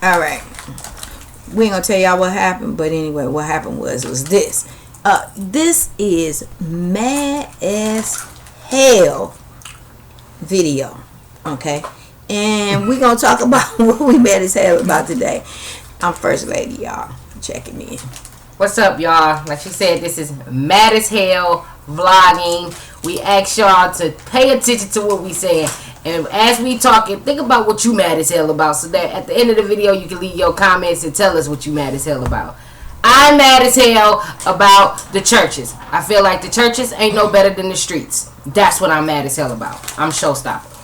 All right. We ain't gonna tell y'all what happened, but anyway, what happened was this. This is mad as hell video, okay? And we gonna talk about what we mad as hell about today. I'm First Lady, y'all. Checking in. What's up, y'all? Like she said, this is mad as hell vlogging. We ask y'all to pay attention to what we saying. And as we talking, think about what you mad as hell about, so that at the end of the video you can leave your comments and tell us what you mad as hell about. I'm mad as hell about the churches. I feel like the churches ain't no better than the streets. That's what I'm mad as hell about. I'm showstopper.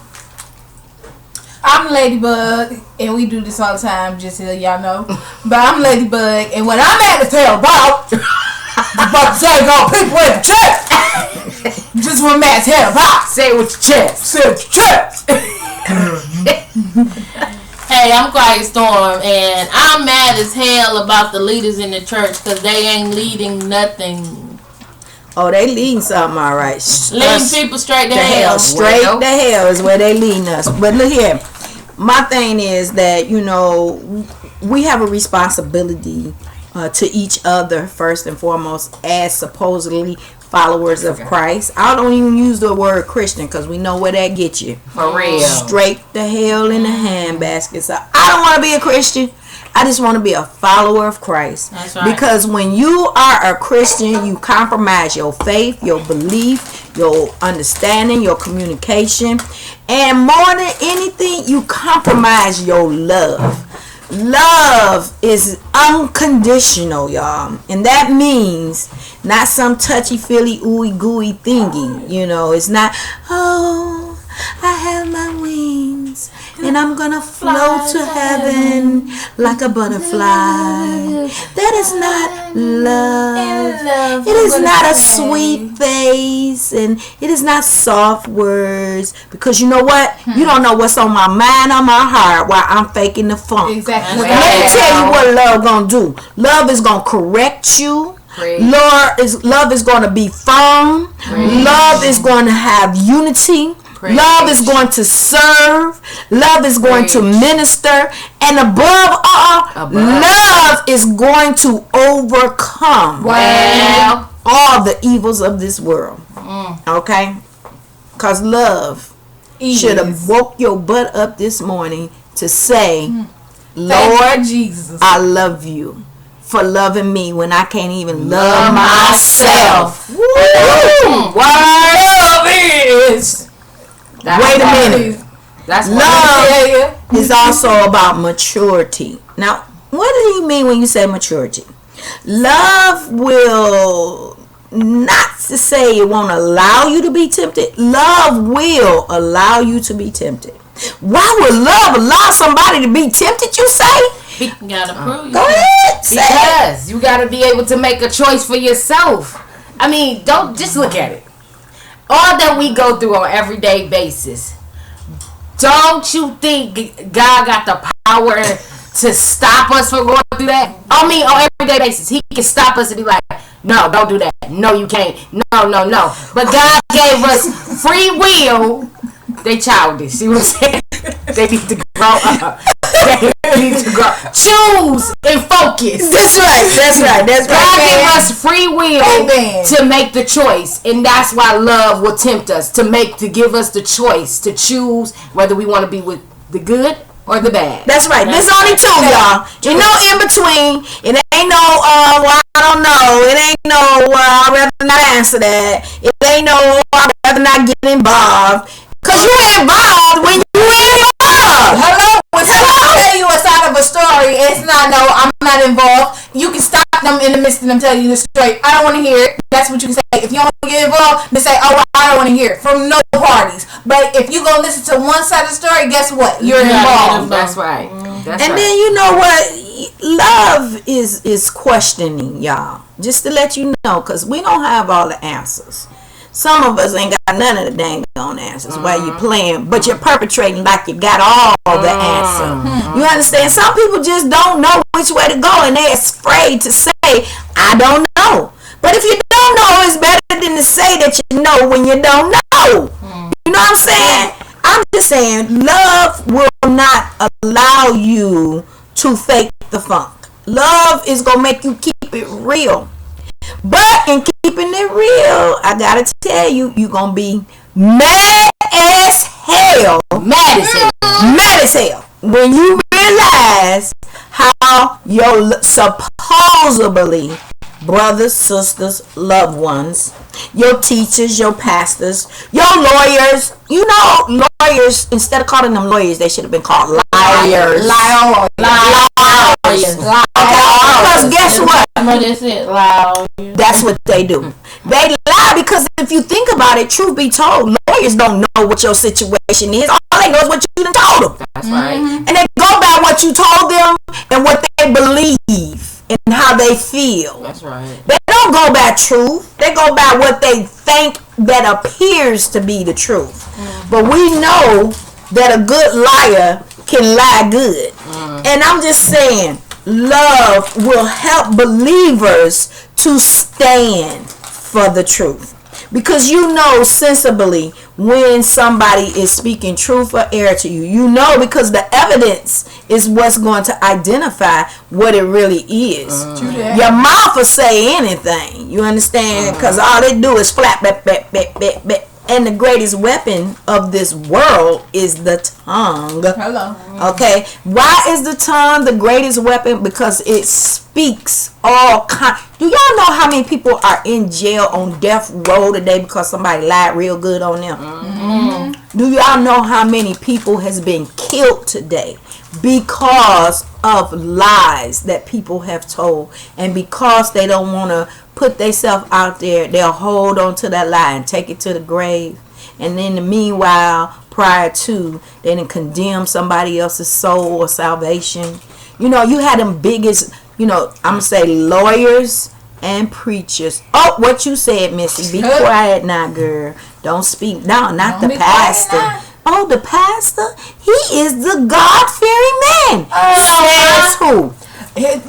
I'm Ladybug, and we do this all the time, just so y'all know. But I'm Ladybug, and what I'm mad as hell about, about to say all people in the church. Just what I'm mad as hell about. Say it with your chest. Say it with your chest. Hey, I'm Quiet Storm, and I'm mad as hell about the leaders in the church because they ain't leading nothing. Oh, they leading something, all right. Leading people straight to hell. Straight to hell is where they leading us. But look here. My thing is that, you know, we have a responsibility to each other, first and foremost, as supposedly followers of Christ. I don't even use the word Christian because we know where that gets you. For real. Straight to hell in the handbasket. So I don't want to be a Christian. I just want to be a follower of Christ. That's right. Because when you are a Christian, you compromise your faith, your belief, your understanding, your communication, and more than anything, you compromise your love. Love is unconditional, y'all, and that means not some touchy-feely, ooey-gooey thingy. You know, it's not, oh, I have my wings and I'm gonna float to heaven like a butterfly. That is not love. It is not a sweet face, and it is not soft words, because you know what? You don't know what's on my mind or my heart while I'm faking the funk. Exactly. Let me tell you what love gonna do. Love is gonna correct you. Love is going to be firm. Love is going to have unity. Love is going to serve. Love is going to minister. And above all, love is going to overcome all the evils of this world. Okay? Because love should have woke your butt up this morning to say, Lord, Jesus, I love you for loving me when I can't even love myself. Woo! What love is? Wait a minute. That's love is also about maturity. Now, what do you mean when you say maturity? Love will not to say it won't allow you to be tempted. Love will allow you to be tempted. Why would love allow somebody to be tempted, you say? You gotta prove Go ahead. Because you gotta be able to make a choice for yourself. I mean, don't just look at it. All that we go through on an everyday basis. Don't you think God got the power to stop us from going through that? I mean, on everyday basis, He can stop us and be like, no, don't do that. No, you can't. No. But God gave us free will. They childish. See what I'm saying? They need to grow up. They need to grow. Choose and focus. That's right. God gave us free will to make the choice, and that's why love will tempt us to give us the choice to choose whether we want to be with the good or the bad. That's right. There's only two, y'all. Ain't no in between. It ain't no well, I don't know. It ain't no I'd rather not answer that. It ain't no I'd rather not get involved. Cause you involved when you ain't involved. Hello. When someone tell you a side of a story, it's not no, I'm not involved. You can stop them in the midst of them telling you the story. I don't want to hear it. That's what you can say. If you don't want to get involved, then say, oh, well, I don't want to hear it from no parties. But if you go listen to one side of the story, guess what? You're involved. That's right. Then you know what? Love is questioning, y'all. Just to let you know, because we don't have all the answers. Some of us ain't got none of the dang on answers while you're playing, but you're perpetrating like you got all the answer. You understand? Some people just don't know which way to go, and they're afraid to say, I don't know. But if you don't know, it's better than to say that you know when you don't know. You know what I'm saying? I'm just saying, love will not allow you to fake the funk. Love is going to make you keep it real. But in keeping it real, I got to tell you, you're going to be mad as hell. Mad as hell. Mad as hell. When you realize how your supposedly brothers, sisters, loved ones, your teachers, your pastors, your lawyers, lawyers, instead of calling them lawyers, they should have been called liars. Liars. Because guess what? What is it? Loud. That's what they do. They lie because if you think about it, truth be told, lawyers don't know what your situation is. All they know is what you done told them. That's right. And they go by what you told them and what they believe and how they feel. That's right. They don't go by truth. They go by what they think that appears to be the truth. But we know that a good liar can lie good. And I'm just saying, love will help believers to stand for the truth. Because you know sensibly when somebody is speaking truth or error to you. You know, because the evidence is what's going to identify what it really is. Your mouth will say anything. You understand? Because all they do is flap, bap, bap, bap, bap, bap. And the greatest weapon of this world is the tongue. Hello. Okay, why is the tongue the greatest weapon? Because it speaks all kind. Do y'all know how many people are in jail on death row today because somebody lied real good on them? Do y'all know how many people has been killed today because of lies that people have told, and because they don't want to put themselves out there, they'll hold on to that lie and take it to the grave. And then the meanwhile, prior to, they didn't condemn somebody else's soul or salvation. You know, you had them biggest, I'm going to say lawyers and preachers. Oh, what you said, Missy. Be quiet now, girl. Don't speak. No, not the pastor. Oh, the pastor? He is the God-fearing man. Says who?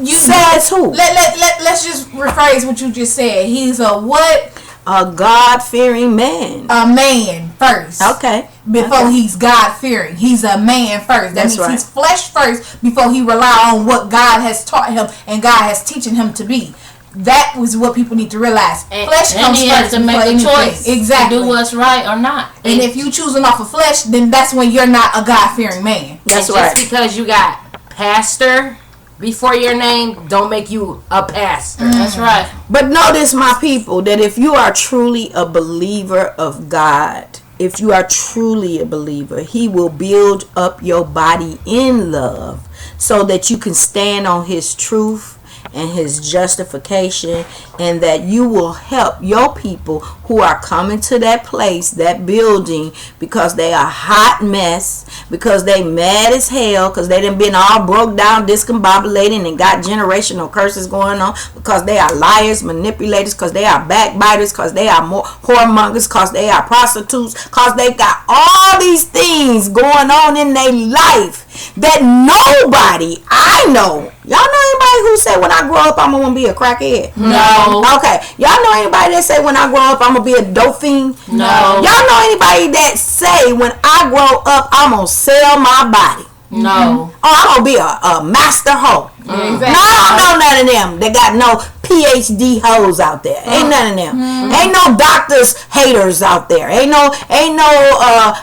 Says who? Let's just rephrase what you just said. He's a what? A God-fearing man. A man first. Okay. Before he's God-fearing. He's a man first. That means he's flesh first before he rely on what God has taught him and God has teaching him to be. That was what people need to realize. Flesh comes he first has to make a choice. Exactly. To do what's right or not. And if you choosing off of flesh, then that's when you're not a God-fearing man. That's and right. Just because you got pastor before your name, don't make you a pastor. That's right. But notice, my people, that if you are truly a believer of God, if you are truly a believer, He will build up your body in love so that you can stand on His truth and His justification, and that you will help your people who are coming to that place, that building, because they are a hot mess, because they mad as hell, because they done been all broke down, discombobulating, and got generational curses going on, because they are liars, manipulators, because they are backbiters, because they are more whoremongers, because they are prostitutes, because they got all these things going on in their life that nobody I know. Y'all know anybody who say when I grow up I'm gonna be a crackhead? No. Okay. Y'all know anybody that say when I grow up I'm gonna be a dope fiend? No. Y'all know anybody that say when I grow up I'm gonna sell my body? No. Oh, I'm gonna be a master hoe. Exactly. No, I don't know none of them. They got no PhD hoes out there. Ain't none of them. Ain't no doctors haters out there. Ain't no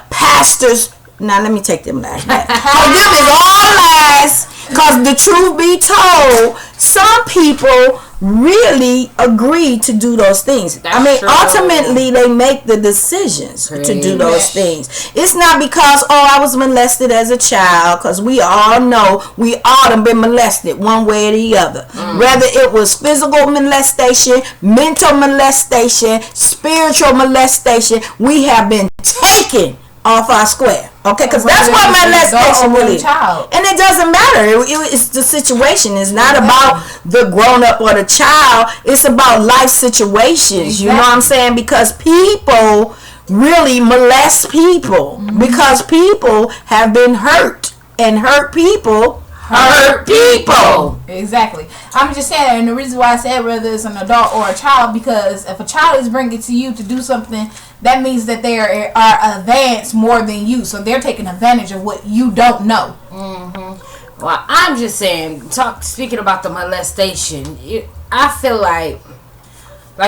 pastors. Now let me take them back. Cause them is all lies. Cause the truth be told, some people really agree to do those things. That's true. Ultimately they make the decisions to do those things. It's not because I was molested as a child, because we all know we all have been molested one way or the other. Whether it was physical molestation, mental molestation, spiritual molestation, we have been taken off our square. Okay, because that's what molestation really is. And it doesn't matter. It's the situation. It's not about the grown up or the child. It's about life situations. You know what I'm saying? Because people really molest people. Because people have been hurt. And hurt people hurt people. Exactly. I'm just saying that, and the reason why I said whether it's an adult or a child, because if a child is bringing to you to do something, that means that they are advanced more than you, so they're taking advantage of what you don't know. Well, I'm just saying, speaking about the molestation, I feel like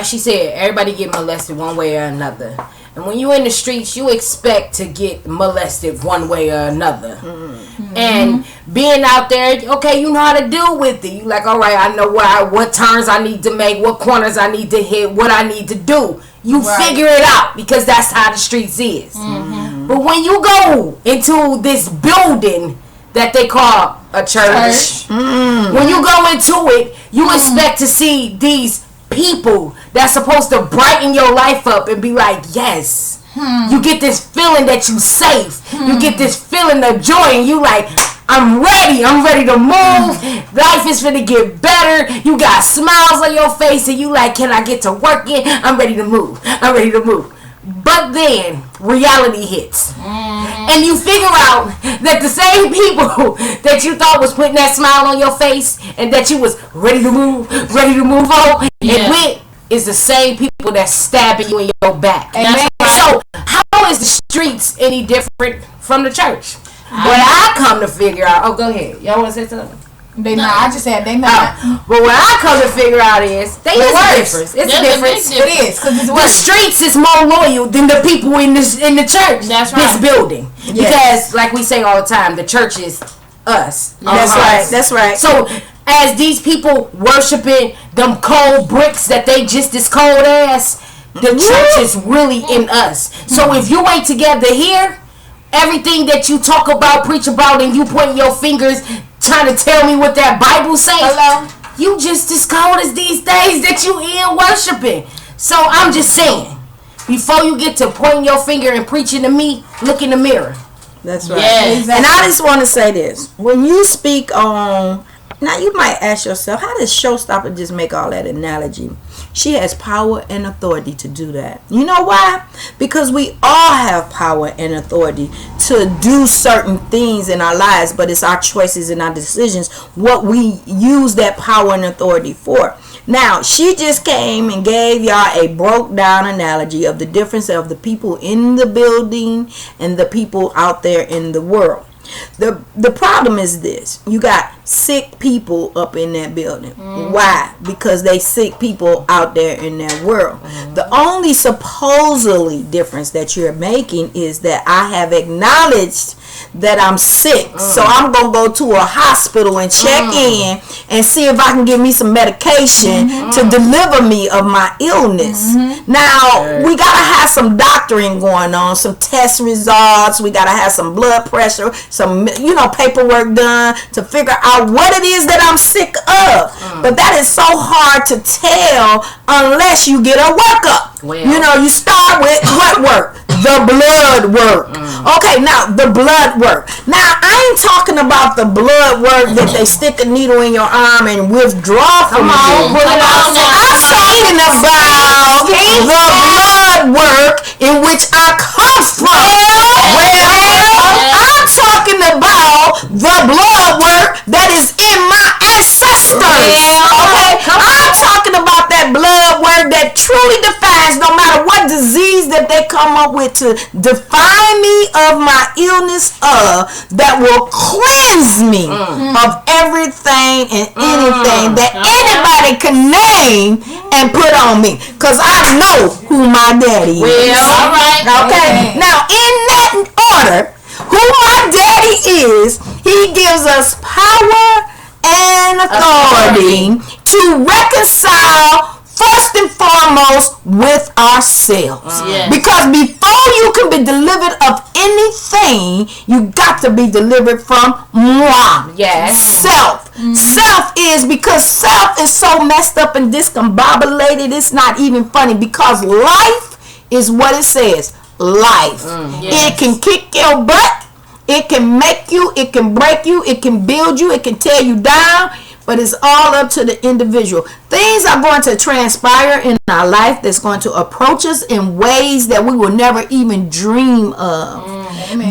she said, everybody get molested one way or another. And when you in the streets, you expect to get molested one way or another. Mm-hmm. And being out there, okay, you know how to deal with it. You like, all right, I know what turns I need to make, what corners I need to hit, what I need to do. You figure it out because that's how the streets is. Mm-hmm. But when you go into this building that they call a church. When you go into it, you expect to see these people that's supposed to brighten your life up and be like, yes. You get this feeling that you safe. You get this feeling of joy and you like, I'm ready to move. Life is gonna get better. You got smiles on your face and you like, can I get to work in? I'm ready to move. But then reality hits. And you figure out that the same people that you thought was putting that smile on your face and that you was ready to move on and with is the same people that's stabbing you in your back. Amen. So how is the streets any different from the church? What I come to figure out, go ahead. Y'all want to say something? They not. I just said they not. But what I come to figure out is there is a difference. It's a difference. It is because it's the streets is more loyal than the people in the church. That's right. This building, because like we say all the time, the church is us. That's right. So as these people worshiping them cold bricks that they just as cold as, the church is really in us. So if you ain't together here, everything that you talk about, preach about, and you point your fingers trying to tell me what that Bible says. Hello? You just as cold as these days that you in worshiping. So I'm just saying, before you get to pointing your finger and preaching to me, look in the mirror. That's right. Yes. And I just want to say this. When you speak on, now you might ask yourself, how does Showstopper just make all that analogy? She has power and authority to do that. You know why? Because we all have power and authority to do certain things in our lives, but it's our choices and our decisions what we use that power and authority for. Now, she just came and gave y'all a broke down analogy of the difference of the people in the building and the people out there in the world. The problem is this: you got sick people up in that building. Why? Because they sick people out there in that world. The only supposedly difference that you're making is that I have acknowledged that I'm sick, so I'm gonna go to a hospital and check in and see if I can get me some medication to deliver me of my illness. Now we gotta have some doctoring going on, some test results. We gotta have some blood pressure, some paperwork done to figure out what it is that I'm sick of. But that is so hard to tell unless you get a workup. You start with what work? The blood work. Okay, now the blood work. Now I ain't talking about the blood work that they stick a needle in your arm and withdraw from you. I'm talking about the blood work in which I come from. I'm talking about the blood work that is in my ancestors. Okay, I'm talking about that blood work that truly defines, no matter what disease that they come up with to define me of my illness, that will cleanse me of everything and anything that anybody can name and put on me, because I know who my daddy is. All right. Okay. Now in that order, who my daddy is, he gives us power and authority to reconcile first and foremost with ourselves. Because before you can be delivered of anything, you got to be delivered from moi. Self. Self is, because self is so messed up and discombobulated, it's not even funny, because life is what it says. Life. It can kick your butt, it can make you, it can break you, it can build you, it can tear you down, but it's all up to the individual. Things are going to transpire in our life that's going to approach us in ways that we will never even dream of.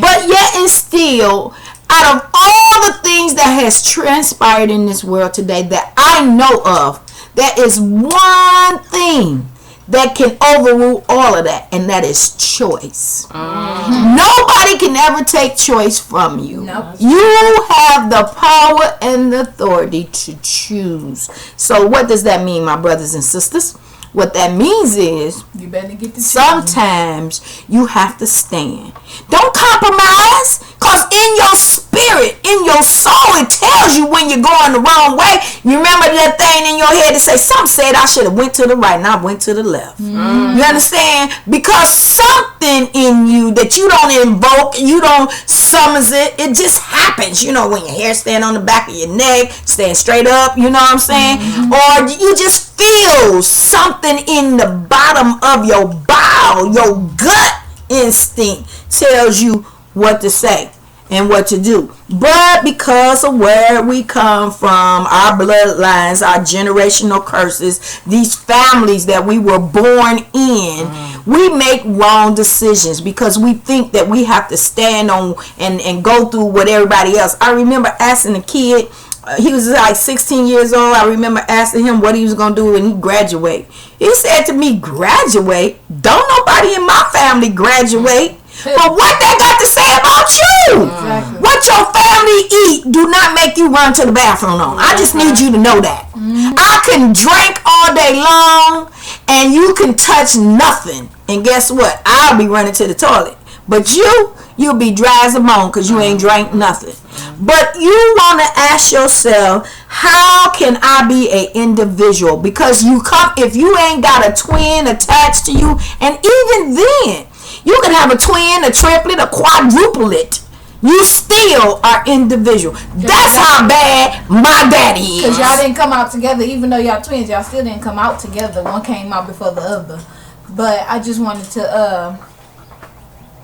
But yet and still, out of all the things that has transpired in this world today that I know of, there is one thing that can overrule all of that, and that is choice. Nobody can ever take choice from you. Nope. You have the power and the authority to choose. So what does that mean, my brothers and sisters? What that means is You better get the sometimes you have to stand. Don't compromise, because in your spirit, in your soul, it tells you when you're going the wrong way. You remember that thing in your head to say, some said I should have went to the right and I went to the left. You understand? Because something in you that you don't invoke, you don't summons it, it just happens. You know, when your hair stand on the back of your neck, stand straight up, you know what I'm saying? Or you just feel something in the bottom of your bowel, your gut instinct tells you what to say and what to do. But because of where we come from, our bloodlines, our generational curses, these families that we were born in, we make wrong decisions because we think that we have to stand on and go through what everybody else. I remember asking a kid, he was like 16 years old. I remember asking him what he was going to do when he graduate. He said to me, graduate? Don't nobody in my family graduate. But what they got to say about you? Exactly. What your family eat do not make you run to the bathroom on. I just need you to know that. I can drink all day long and you can touch nothing. And guess what? I'll be running to the toilet. But you'll be dry as a bone because you ain't drank nothing. But you want to ask yourself, how can I be an individual? Because if you ain't got a twin attached to you, and even then, you can have a twin, a triplet, a quadruplet. You still are individual. That's how bad my daddy is. Because y'all didn't come out together, even though y'all twins, y'all still didn't come out together. One came out before the other. But I just wanted to,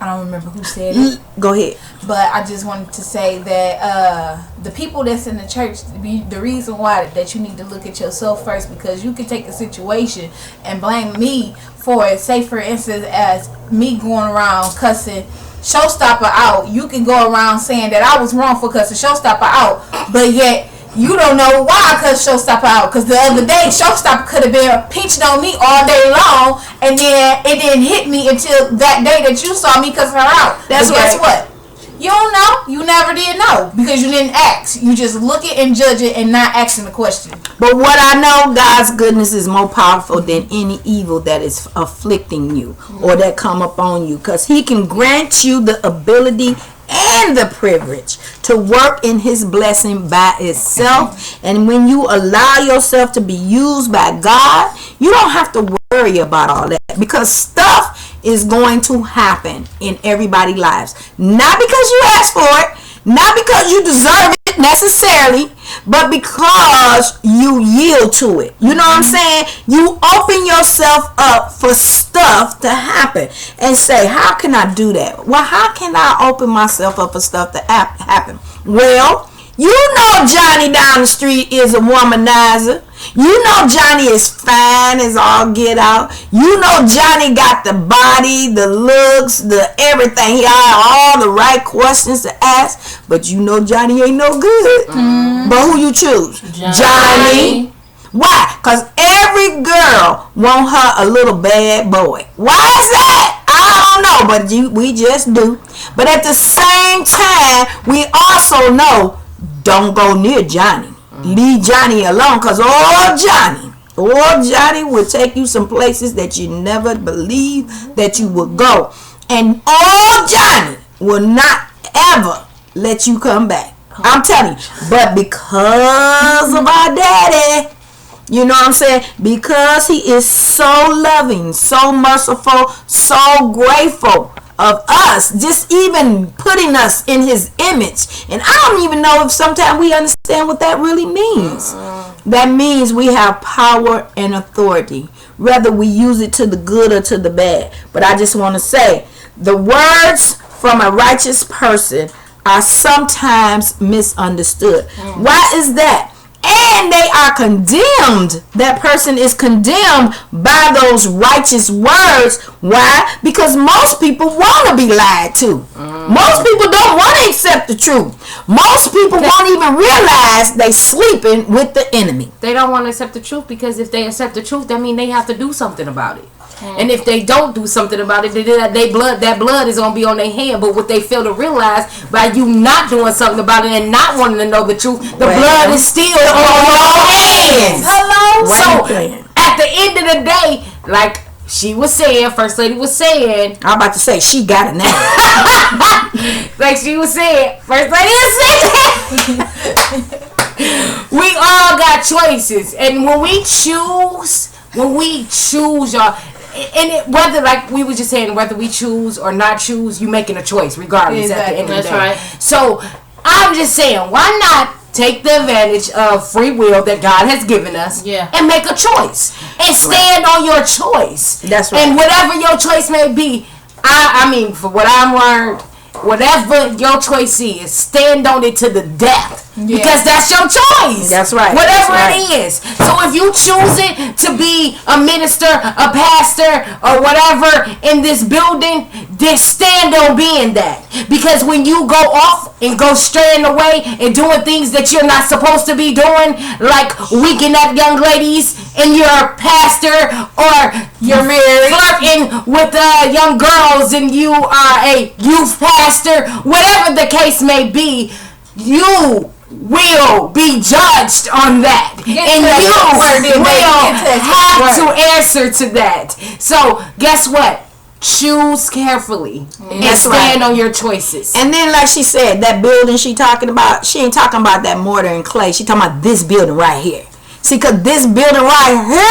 I don't remember who said it. Go ahead. But I just wanted to say that the people that's in the church, the reason why that you need to look at yourself first, because you can take a situation and blame me for it. Say for instance, as me going around cussing Showstopper out, you can go around saying that I was wrong for cussing Showstopper out, but yet you don't know why I cussed Showstopper out. Because the other day, Showstopper could have been pinching on me all day long, and then it didn't hit me until that day that you saw me cussing her out. That's guess what? You don't know. You never did know because you didn't ask. You just look it and judge it and not asking the question. But what I know, God's goodness is more powerful than any evil that is afflicting you or that come upon you, because he can grant you the ability and the privilege to work in his blessing by itself. And when you allow yourself to be used by God, you don't have to worry about all that, because stuff is going to happen in everybody's lives. Not because you asked for it, not because you deserve it necessarily, but because you yield to it. You know what I'm saying? You open yourself up for stuff to happen and say, how can I do that? Well, how can I open myself up for stuff to happen? Well, you know Johnny down the street is a womanizer. You know Johnny is fine as all get out. You know Johnny got the body, the looks, the everything. He had all the right questions to ask. But you know Johnny ain't no good. But who you choose? Johnny. Why? Because every girl want her a little bad boy. Why is that? I don't know, but we just do. But at the same time, we also know, don't go near Johnny. Leave Johnny alone, because Johnny will take you some places that you never believed that you would go. And old Johnny will not ever let you come back. I'm telling you. But because of our daddy, you know what I'm saying? Because he is so loving, so merciful, so grateful of us, just even putting us in his image. And I don't even know if sometimes we understand what that really means. That means we have power and authority, whether we use it to the good or to the bad. But I just want to say, the words from a righteous person are sometimes misunderstood. Why is that? And they are condemned. That person is condemned by those righteous words. Why? Because most people want to be lied to. Most people don't want to accept the truth. Most people won't even realize they sleeping with the enemy. They don't want to accept the truth, because if they accept the truth, that means they have to do something about it. And if they don't do something about it, that blood is gonna be on their hand. But what they fail to realize, by you not doing something about it and not wanting to know the truth, the blood is still on your hands. Hello. So at the end of the day, like she was saying, First Lady was saying, I'm about to say she got a name. like she was saying, First Lady was saying, we all got choices, and when we choose, y'all. And whether, like we were just saying, whether we choose or not choose, you making a choice regardless at the end of the day. Right. So I'm just saying, why not take the advantage of free will that God has given us and make a choice and stand on your choice. That's right. And whatever your choice may be, I mean, for what I've learned, whatever your choice is, stand on it to the death. Because that's your choice. That's right. Whatever it is. So if you choose it to be a minister, a pastor, or whatever in this building, then stand on being that. Because when you go off and go straying away and doing things that you're not supposed to be doing, like winking at young ladies and you're a pastor, or you're married, flirting with young girls and you are a youth pastor, whatever the case may be, you will be judged on that, and you will have to answer to that. So guess what? Choose carefully and stand on your choices. And then, like she said, that building she talking about, she ain't talking about that mortar and clay. She talking about this building right here. See, because this building right here,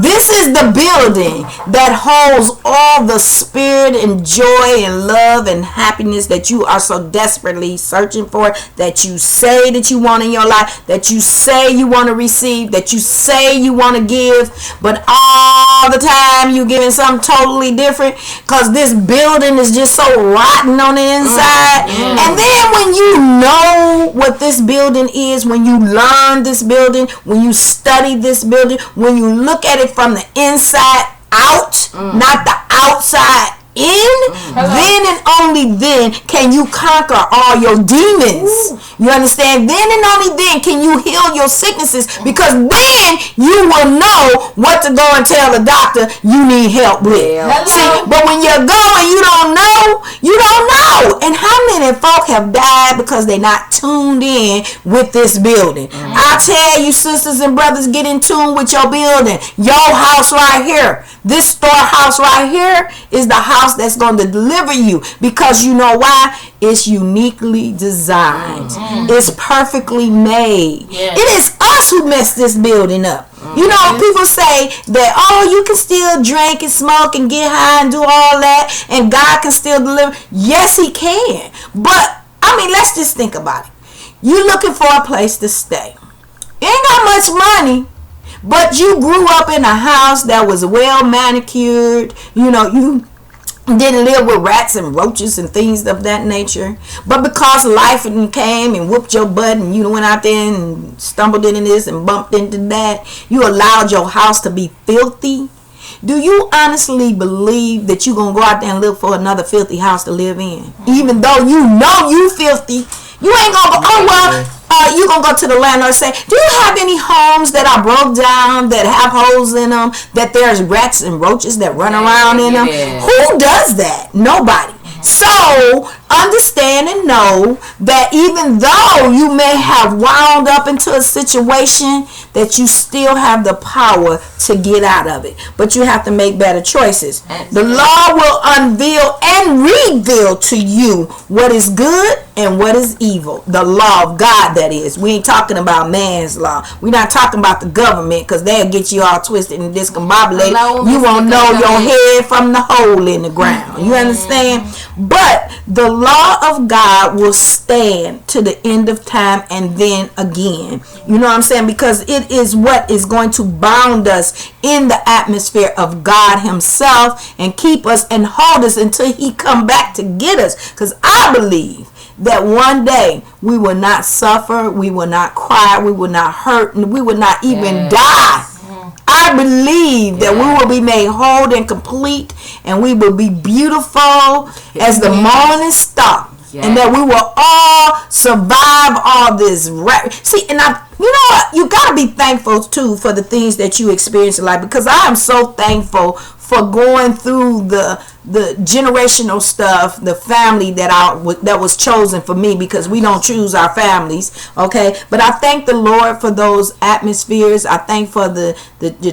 this is the building that holds all the spirit and joy and love and happiness that you are so desperately searching for, that you say that you want in your life, that you say you want to receive, that you say you want to give, but all the time you giving something totally different, because this building is just so rotten on the inside. And then when you know what this building is, when you learn this building, when you study this building, when you look at it from the inside out, not the outside in, then and only then can you conquer all your demons. You understand? Then and only then can you heal your sicknesses, because then you will know what to go and tell the doctor you need help with. See, but when you go and you don't know, you don't know. And how many folk have died because they not tuned in with this building? I tell you, sisters and brothers, get in tune with your building. Your house right here. This storehouse right here is the house that's going to deliver you, because you know why? It's uniquely designed. It's perfectly made. It is us who messed this building up. You know, people say that, oh, you can still drink and smoke and get high and do all that, and God can still deliver. Yes, he can. But, I mean, let's just think about it. You looking for a place to stay. You ain't got much money, but you grew up in a house that was well manicured. You know, you didn't live with rats and roaches and things of that nature. But because life came and whooped your butt and you went out there and stumbled into this and bumped into that, you allowed your house to be filthy. Do you honestly believe that you're going to go out there and look for another filthy house to live in? Even though you know you filthy, you ain't going to go, oh, well, you going to go to the landlord and say, do you have any homes that are broke down, that have holes in them, that there's rats and roaches that run around in them? Who does that? Nobody. So, understand and know that even though you may have wound up into a situation, that you still have the power to get out of it. But you have to make better choices. The law will unveil and reveal to you what is good and what is evil. The law of God, that is. We ain't talking about man's law. We're not talking about the government, because they'll get you all twisted and discombobulated. You won't know your head from the hole in the ground. You understand? But the law of God will stand to the end of time and then again. You know what I'm saying? Because it is what is going to bound us in the atmosphere of God himself and keep us and hold us until he come back to get us. Because I believe that one day we will not suffer, we will not cry, we will not hurt, and we will not even die. I believe that we will be made whole and complete, and we will be beautiful as the morning star. and that we will all survive all this. See, and you know what? You gotta be thankful too for the things that you experience in life, because I am so thankful for going through the generational stuff, the family that was chosen for me, because we don't choose our families, okay? But I thank the Lord for those atmospheres. I thank for the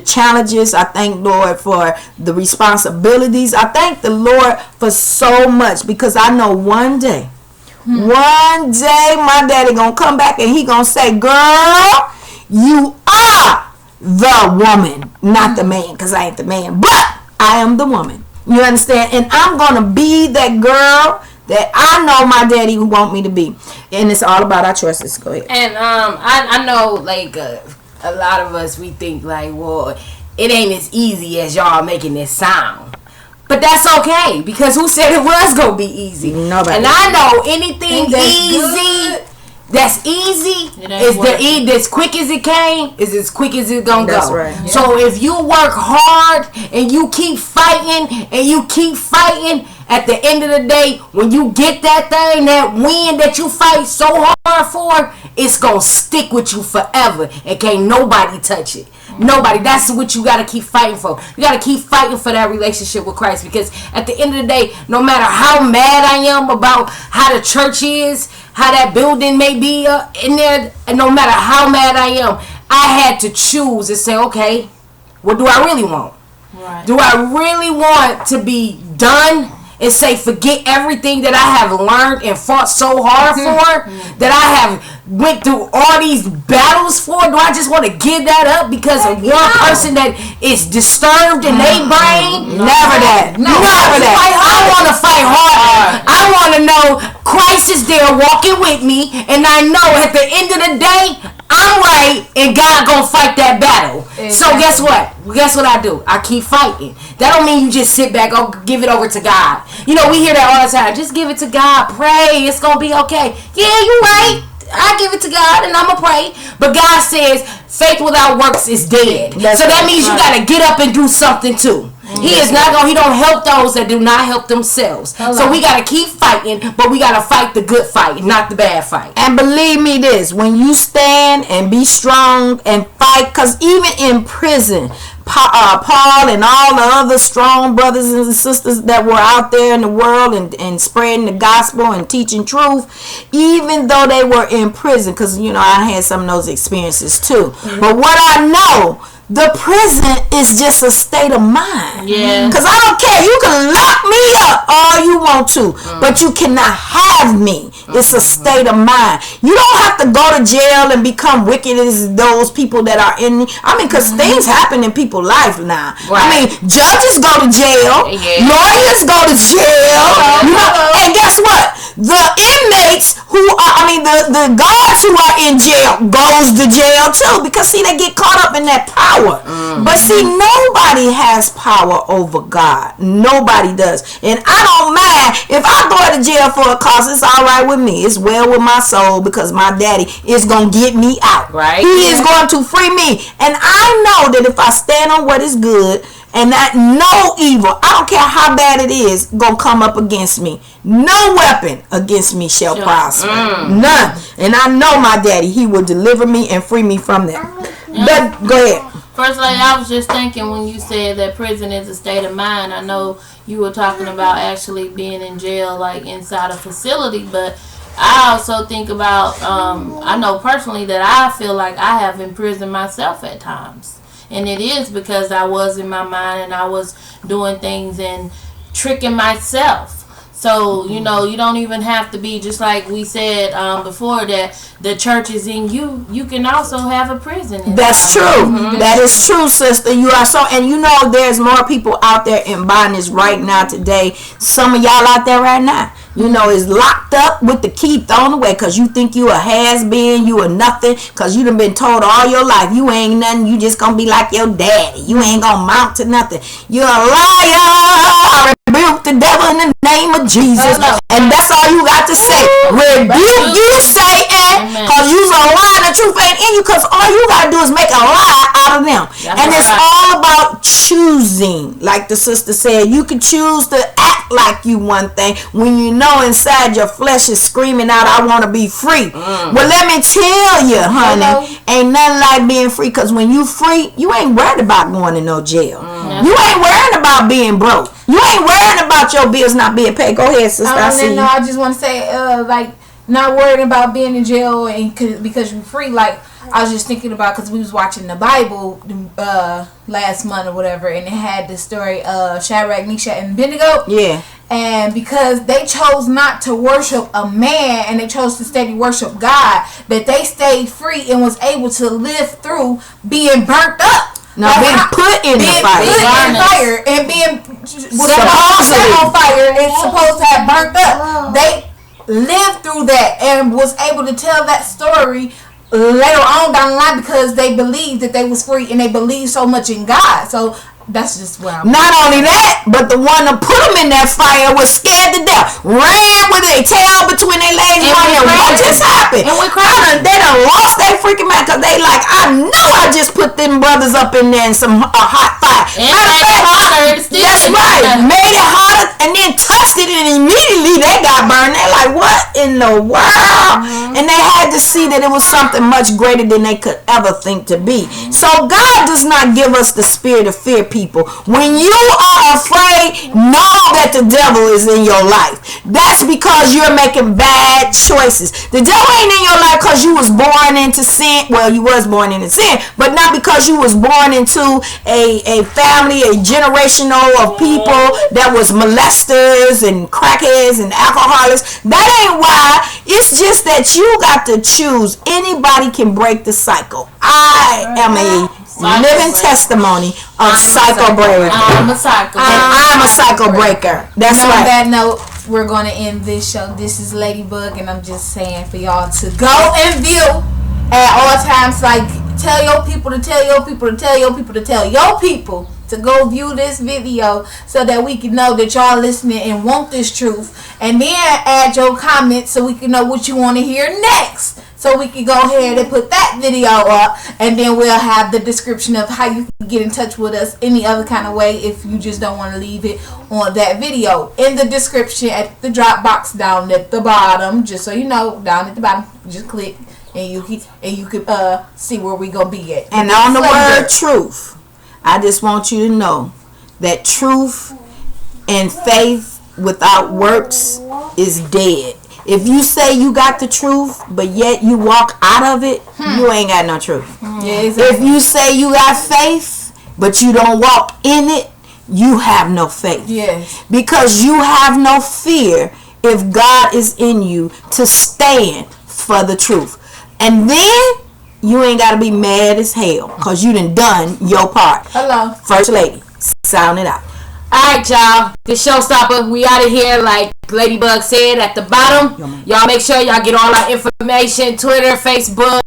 challenges. I thank Lord for the responsibilities. I thank the Lord for so much, because I know one day my daddy gonna come back and he gonna say, girl, you are the woman, not the man, because I ain't the man, but I am the woman. You understand? And I'm gonna be that girl that I know my daddy would want me to be. And it's all about our choices. Go ahead. And I know, like, a lot of us, we think like, well, it ain't as easy as y'all making it sound. But that's okay, because who said it was gonna be easy? Nobody. And I know anything that's easy is as quick as it came is as quick as it's gonna That's go. right. So if you work hard and you keep fighting, at the end of the day, when you get that thing, that win that you fight so hard for, it's gonna stick with you forever, and can't nobody touch it. Nobody. That's what you gotta keep fighting for. You gotta keep fighting for that relationship with Christ, because at the end of the day, no matter how mad I am about how the church is, how that building may be in there, and no matter how mad I am, I had to choose and say, okay, what do I really want? Right. Do I really want to be done and say, forget everything that I have learned and fought so hard for, that I have went through all these battles for? Do I just want to give that up because of one person that is disturbed in their brain? Never that. Never that. I want to fight hard. I want to know Christ is there walking with me, and I know at the end of the day, I'm right, and God gonna fight that battle. Exactly. So guess what? Guess what I do? I keep fighting. That don't mean you just sit back, give it over to God. You know, we hear that all the time. Just give it to God. Pray. It's gonna be okay. Yeah, you right. I give it to God and I'ma pray. But God says faith without works is dead. So that means you gotta get up and do something too. He don't help those that do not help themselves. So we gotta keep fighting, but we gotta fight the good fight, not the bad fight. And believe me this, when you stand and be strong and fight, because even in prison, Paul and all the other strong brothers and sisters that were out there in the world and spreading the gospel and teaching truth, even though they were in prison, because you know I had some of those experiences too. Mm-hmm. But what I know, the prison is just a state of mind. Yeah. Because I don't care. You can lock me up all you want to, but you cannot have me. It's a state of mind. You don't have to go to jail and become wicked as those people that are in. I mean, because things happen in people's life now. Right. I mean, judges go to jail. Yeah. Lawyers go to jail. You know, and guess what? The inmates who are, the guards who are in jail goes to jail too, because see, they get caught up in that power. But see, nobody has power over God. Nobody does. And I don't mind if I go to jail for a cause. It's all right with me. It's well with my soul, because my daddy is going to get me out. Right. He is going to free me. And I know that if I stand on what is good, and that no evil, I don't care how bad it is, gonna come up against me. No weapon against me shall prosper. None. And I know my daddy, he will deliver me and free me from that. But go ahead. First lady, I was just thinking when you said that prison is a state of mind, I know you were talking about actually being in jail, like inside a facility, but I also think about, I know personally that I feel like I have imprisoned myself at times. And it is because I was in my mind and I was doing things and tricking myself. So, you know, you don't even have to be, just like we said before, that the church is in you. You can also have a prison. That's true. Mm-hmm. That is true, sister. You are so, and you know there's more people out there in bondage right now today. Some of y'all out there right now, you know, is locked up with the key thrown away because you think you a has-been, you a nothing, because you done been told all your life you ain't nothing, you just gonna be like your daddy. You ain't gonna mount to nothing. You're a liar. Rebuke the devil in the name of Jesus. And that's all you got to say. Rebuke you, Satan, because you's a lie. The truth ain't in you, because all you gotta do is make a lie out out of them. And it's all about choosing. Like the sister said, you can choose to act like you one thing when you know inside your flesh is screaming out, I want to be free. Well, let me tell you, honey, ain't nothing like being free, because when you free, you ain't worried about going to no jail. You ain't worried about being broke. You ain't worried about your bills not being paid. Go ahead, sister. I just want to say, like, not worried about being in jail and because you're free. Like, I was just thinking about, because we was watching the Bible last month or whatever, and it had the story of Shadrach, Meshach, and Abednego. Yeah. And because they chose not to worship a man and they chose to steady worship God, that they stayed free and was able to live through being burnt up. No, being put in the fire. And being set on fire and supposed to have burnt up. They lived through that and was able to tell that story later on down the line because they believed that they was free and they believed so much in God. So that's just where I'm. Not only that, but the one that put them in that fire was scared to death, ran with their tail between their legs, wondering what just happened. And they done lost their freaking mind, because they like, I know I just put them brothers up in there in some hot fire. That's right, made it hotter and then touched it, and immediately they got burned. They're like, what in the world? And they had to see that it was something much greater than they could ever think to be. So God does not give us the spirit of fear, people. When you are afraid, know that the devil is in your life. That's because you're making bad choices. The devil ain't in your life because you was born into sin. Well, you was born into sin, but not because you was born into a family, a generational of people that was molesters and crackheads and alcoholics. That ain't why. It's just that you got to choose. Anybody can break the cycle. I am a living testimony of cycle breaker. I'm a cycle breaker. That's right. On that note, we're going to end this show. This is Ladybug, and I'm just saying for y'all to go and view at all times. Like, tell your people to tell your people to tell your people to tell your people to go view this video so that we can know that y'all listening and want this truth. And then add your comments so we can know what you want to hear next. So we can go ahead and put that video up, and then we'll have the description of how you can get in touch with us any other kind of way if you just don't want to leave it on that video. In the description at the drop box down at the bottom, just so you know, down at the bottom, just click and you can see where we gonna be at. And on the word truth, I just want you to know that truth and faith without works is dead. If you say you got the truth, but yet you walk out of it, you ain't got no truth. Yeah, exactly. If you say you got faith, but you don't walk in it, you have no faith. Yes. Because you have no fear if God is in you to stand for the truth. And then you ain't got to be mad as hell because you done your part. Hello. First Lady, sound it out. Alright, y'all. This showstopper. We out of here like Ladybug said at the bottom. Y'all make sure y'all get all our information. Twitter, Facebook,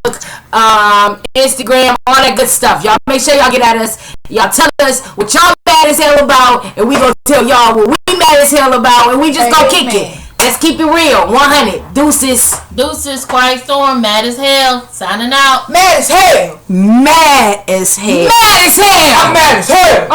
Instagram, all that good stuff. Y'all make sure y'all get at us. Y'all tell us what y'all mad as hell about, and we gonna tell y'all what we mad as hell about, and we just gonna kick it. Let's keep it real. 100. Deuces. Quiet Storm, mad as hell. Signing out. Mad as hell. Mad as hell. Mad as hell. I'm mad as hell.